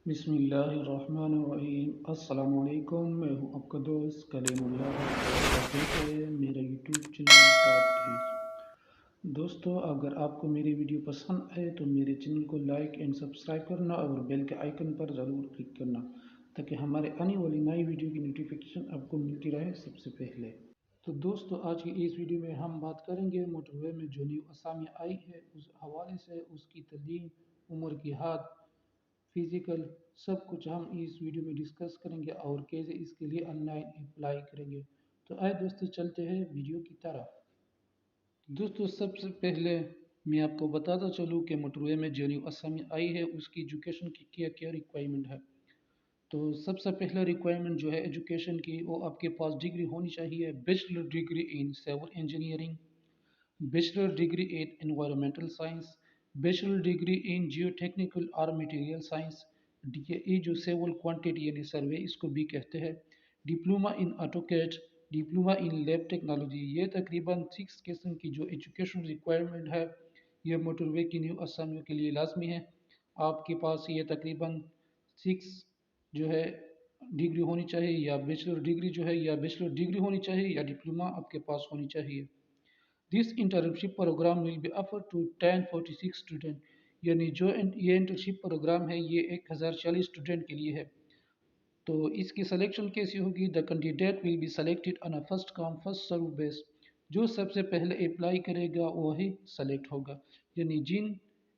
بسم اللہ الرحمن الرحیم۔ السلام علیکم، میں ہوں آپ کا دوست کلیم اللہ اور آپ دیکھ رہے ہیں میرا یوٹیوب چینل ٹاپ ٹیچ۔ دوستو، اگر آپ کو میری ویڈیو پسند آئے تو میرے چینل کو لائک اینڈ سبسکرائب کرنا اور بیل کے آئیکن پر ضرور کلک کرنا تاکہ ہمارے آنے والی نئی ویڈیو کی نوٹیفیکیشن آپ کو ملتی رہے سب سے پہلے۔ تو دوستو، آج کی اس ویڈیو میں ہم بات کریں گے موٹر وے میں جو نیو اسامی آئی ہے اس حوالے سے، اس کی تعلیم، عمر کی حد، فزیکل، سب کچھ ہم اس ویڈیو میں ڈسکس کریں گے اور کیسے اس کے لیے آن لائن اپلائی کریں گے۔ تو آئے دوستو چلتے ہیں ویڈیو کی طرف۔ دوستو، سب سے پہلے میں آپ کو بتاتا چلوں کہ موٹر وے میں جو نیو اسامی آئی ہے اس کی ایجوکیشن کی کیا کیا ریکوائرمنٹ ہے۔ تو سب سے پہلا ریکوائرمنٹ جو ہے ایجوکیشن کی، وہ آپ کے پاس ڈگری ہونی چاہیے، bachelor degree in civil engineering, bachelor degree in environmental science، bachelor degree in geotechnical اور material science، یہ جو سیول کوانٹیٹی یعنی سروے اس کو بھی کہتے ہیں، diploma in AutoCAD, diploma in lab technology. یہ تقریباً 6 قسم کی جو ایجوکیشن ریکوائرمنٹ ہے یہ موٹر وے کی نیو اسامیوں کے لیے لازمی ہے۔ آپ کے پاس یہ تقریباً 6 جو ہے ڈگری ہونی چاہیے، یا بیچلر ڈگری جو ہے یا بیچلر ڈگری ہونی چاہیے یا ڈپلوما آپ کے پاس ہونی چاہیے۔ This internship program will be offered to 1046 students، یعنی جو یہ انٹرنشپ پروگرام ہے یہ 1040 اسٹوڈنٹ کے لیے ہے۔ تو اس کی سلیکشن کیسی ہوگی؟ The candidate will be selected on a first come first serve base، جو سب سے پہلے اپلائی کرے گا وہی سلیکٹ ہوگا، یعنی جن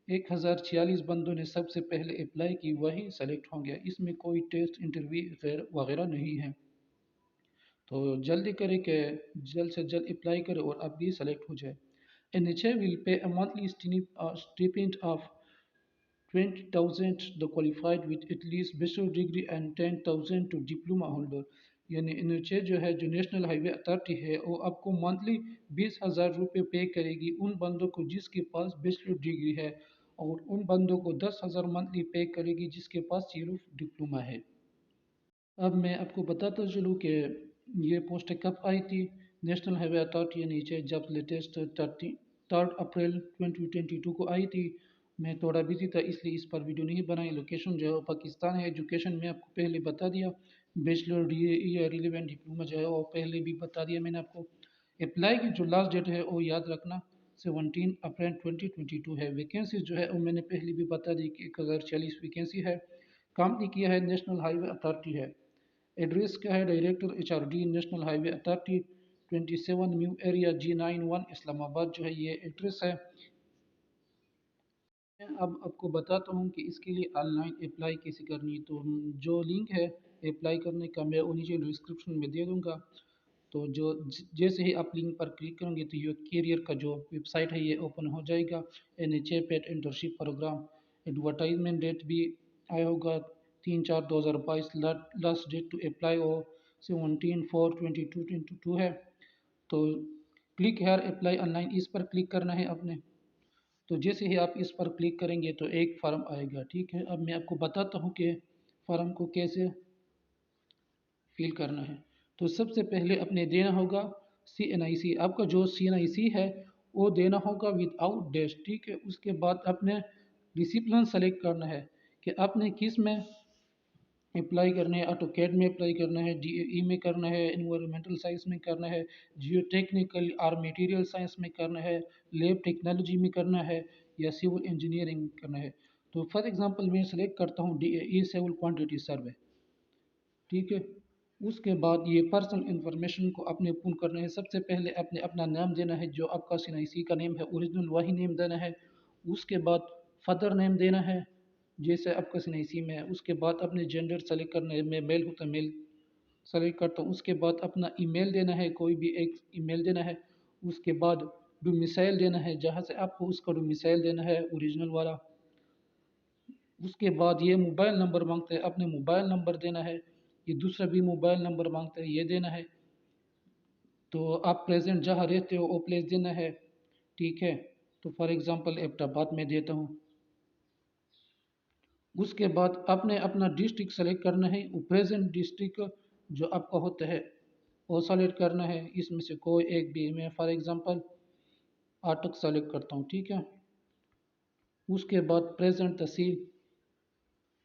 1046 بندوں نے سب سے پہلے اپلائی کی وہی سلیکٹ ہوں گے، اس میں کوئی ٹیسٹ انٹرویو وغیرہ نہیں ہے۔ تو جلدی کرے کہ جلد سے جلد اپلائی کرے اور اب بھی سلیکٹ ہو جائے۔ NHA will pay a monthly stipend of 20,000 the qualified with at least bachelor degree and 10,000 to diploma holder، یعنی NHA جو ہے، جو نیشنل ہائی وے اتھارٹی ہے، وہ آپ کو منتھلی 20,000 روپے پے کرے گی ان بندوں کو جس کے پاس بیچلر ڈگری ہے، اور ان بندوں کو 10,000 منتھلی پے کرے گی جس کے پاس صرف ڈپلوما ہے۔ اب میں آپ کو بتاتا چلوں کہ یہ پوسٹ کب آئی تھی۔ نیشنل ہائی وے اتھارٹی نیچے جب لیٹسٹ 3 اپریل 2022 کو آئی تھی۔ میں تھوڑا بزی تھا اس لیے اس پر ویڈیو نہیں بنائی۔ لوکیشن جو ہے پاکستان ہے۔ ایجوکیشن میں آپ کو پہلے بتا دیا، بیچلر ڈگری یا ریلیونٹ ڈپلوما جو ہے وہ پہلے بھی بتا دیا میں نے آپ کو۔ اپلائی کی جو لاسٹ ڈیٹ ہے وہ یاد رکھنا 17 اپریل 2022 ہے۔ ویکینسی جو ہے وہ میں نے پہلے بھی بتا دی کہ 1040 ویکینسی ہے۔ کمپنی کیا ہے نیشنل ہائی وے اتھارٹی ہے۔ ایڈریس کیا ہے؟ ڈائریکٹر HRD نیشنل ہائی وے اتھارٹی 27 نیو ایریا G91 اسلام آباد جو ہے یہ ایڈریس ہے۔ میں اب آپ کو بتاتا ہوں کہ اس کے لیے آن لائن اپلائی کیسے کرنی ہے۔ تو جو لنک ہے اپلائی کرنے کا میں نیچے ڈسکرپشن میں دے دوں گا۔ تو جیسے ہی آپ لنک پر کلک کریں گے تو یہ کیریئر کا جو ویب سائٹ ہے یہ اوپن ہو جائے گا۔ NHA paid internship program advertisement date بھی آیا ہوگا 3/4/2022، لاسٹ ڈیٹ ٹو اپلائی اور 17/4/2022 ہے۔ تو click here apply online, اس پر کلک کرنا ہے آپ نے۔ تو جیسے ہی آپ اس پر کلک کریں گے تو ایک فارم آئے گا، ٹھیک ہے۔ اب میں آپ کو بتاتا ہوں کہ فارم کو کیسے فل کرنا ہے۔ تو سب سے پہلے اپنے دینا ہوگا CNIC، آپ کا جو CNIC ہے وہ دینا ہوگا ود آؤٹ ڈیش، ٹھیک ہے۔ اس کے بعد اپنے ڈسپلن سلیکٹ کرنا ہے کہ آپ نے کس میں اپلائی کرنا ہے۔ آٹو کیڈ میں اپلائی کرنا ہے، DAE میں کرنا ہے، انوائرمنٹل سائنس میں کرنا ہے، جیو ٹیکنیکل اور میٹیریل سائنس میں کرنا ہے، لیب ٹیکنالوجی میں کرنا ہے، یا سیول انجینئرنگ میں کرنا ہے۔ تو فار ایگزامپل میں سلیکٹ کرتا ہوں DAE سیول کوانٹیٹی سروے، ٹھیک ہے۔ اس کے بعد یہ پرسنل انفارمیشن کو اپنے پن کرنا ہے۔ سب سے پہلے اپنے اپنا نام دینا ہے، جو آپ کا CNIC کا نیم ہے اوریجنل وہی نیم دینا ہے۔ اس کے بعد فادر نیم دینا ہے جیسے آپ کا CNIC میں ہے۔ اس کے بعد اپنے جینڈر سلیکٹ کرنا ہے، میں میل ہوتا میل سلیکٹ کرتا ہوں۔ اس کے بعد اپنا ای میل دینا ہے، کوئی بھی ایک ای میل دینا ہے۔ اس کے بعد ڈومیسائل دینا ہے، جہاں سے آپ کو اس کا ڈومیسائل دینا ہے اوریجنل والا۔ اس کے بعد یہ موبائل نمبر مانگتا ہے، اپنے موبائل نمبر دینا ہے۔ یہ دوسرا بھی موبائل نمبر مانگتا ہے، یہ دینا ہے۔ تو آپ پریزنٹ جہاں رہتے ہو وہ پلیس دینا ہے، ٹھیک ہے۔ تو فار ایگزامپل ایبٹ آباد میں دیتا ہوں۔ اس کے بعد آپ نے اپنا ڈسٹرکٹ سلیکٹ کرنا ہے، وہ پریزنٹ ڈسٹرکٹ جو آپ کا ہوتا ہے وہ سلیکٹ کرنا ہے۔ اس میں سے کوئی ایک بھی، میں فار ایگزامپل آٹک سلیکٹ کرتا ہوں، ٹھیک ہے۔ اس کے بعد present tehsil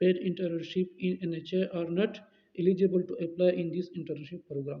paid internship in NHA are not eligible to apply in this internship program।